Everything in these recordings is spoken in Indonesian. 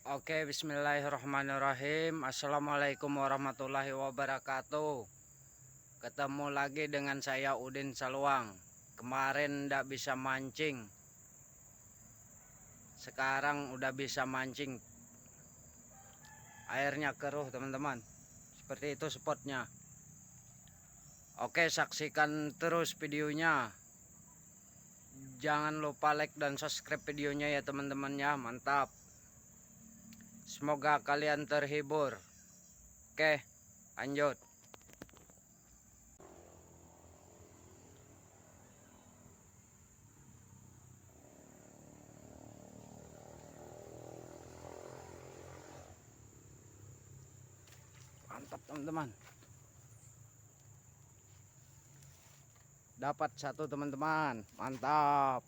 Oke, bismillahirrahmanirrahim. Assalamualaikum warahmatullahi wabarakatuh. Ketemu lagi dengan saya Udin Saluang. Kemarin ndak bisa mancing, sekarang udah bisa mancing. Airnya keruh teman-teman, seperti itu spotnya. Oke, saksikan terus videonya. Jangan lupa like dan subscribe videonya ya teman-teman ya. Mantap, semoga kalian terhibur. Oke, lanjut. Mantap teman-teman, dapat satu teman-teman. Mantap.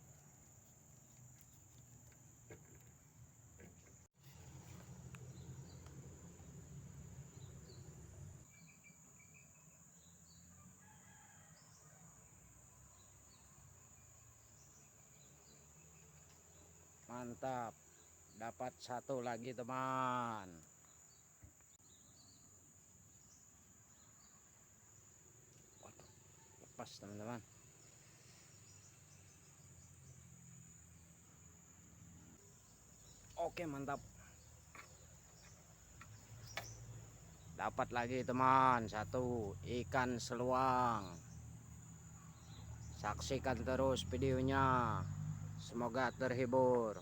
Mantap, dapat satu lagi teman. Waduh, lepas teman-teman. Oke, mantap, dapat lagi teman satu ikan seluang. Saksikan terus videonya, semoga terhibur.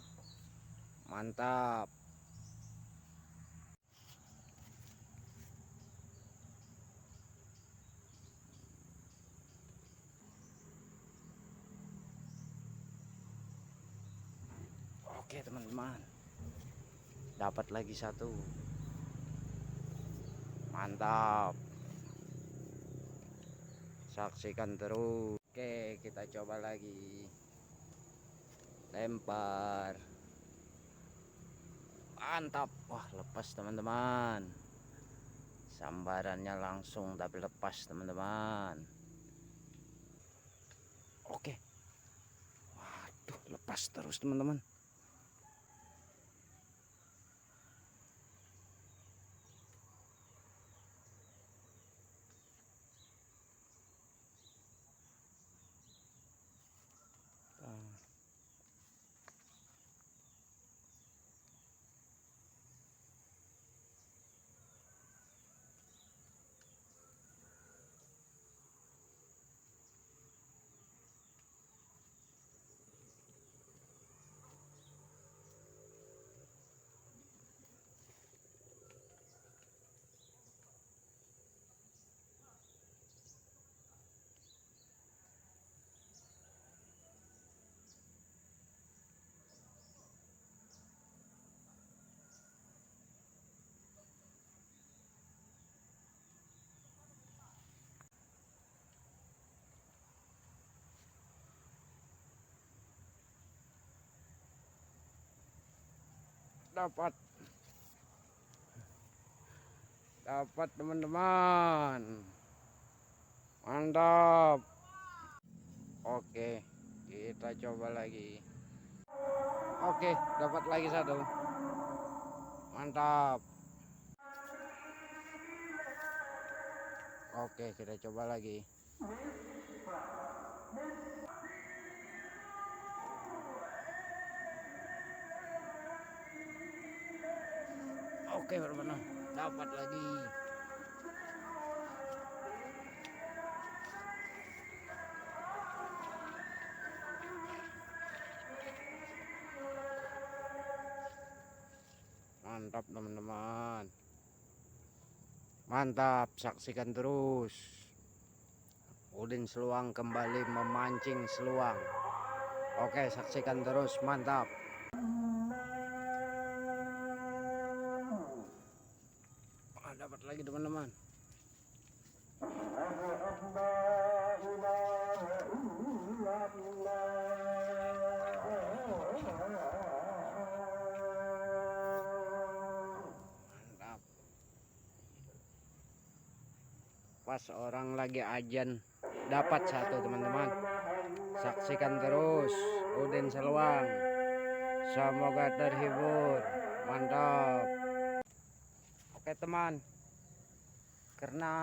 Mantap. Oke teman-teman, dapat lagi satu. Mantap, saksikan terus. Oke, kita coba lagi. Lempar. Mantap. Wah, lepas teman-teman. Sambarannya langsung tapi lepas teman-teman. Oke. Waduh, lepas terus teman-teman. Dapat teman-teman. Mantap. Oke, kita coba lagi. Oke, dapat lagi satu. Mantap. Oke, kita coba lagi. Oke, benar-benar dapat lagi. Mantap teman-teman. Mantap, saksikan terus. Udin Seluang kembali memancing seluang. Oke, saksikan terus. Mantap. Dapat lagi teman-teman. Mantap. Pas orang lagi ajan dapat satu teman-teman. Saksikan terus Udin Seluang, semoga terhibur. Mantap. Oke teman, karena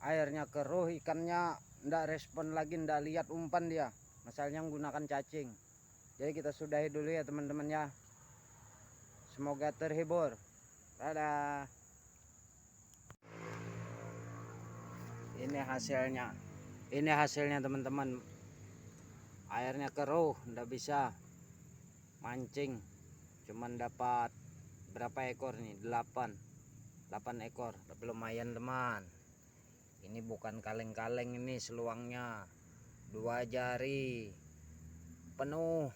airnya keruh, ikannya ndak respon lagi, ndak lihat umpan dia, masalahnya menggunakan cacing. Jadi kita sudahi dulu ya teman-teman ya. Semoga terhibur. Dadah. Ini hasilnya teman-teman. Airnya keruh, ndak bisa mancing. Cuman dapat berapa ekor nih? 8 ekor. Tapi lumayan teman. Ini bukan kaleng-kaleng, ini seluangnya 2 jari penuh.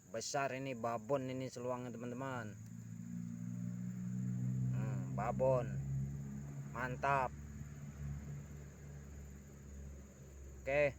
Besar ini, babon ini seluangnya teman-teman. Babon. Mantap. Oke.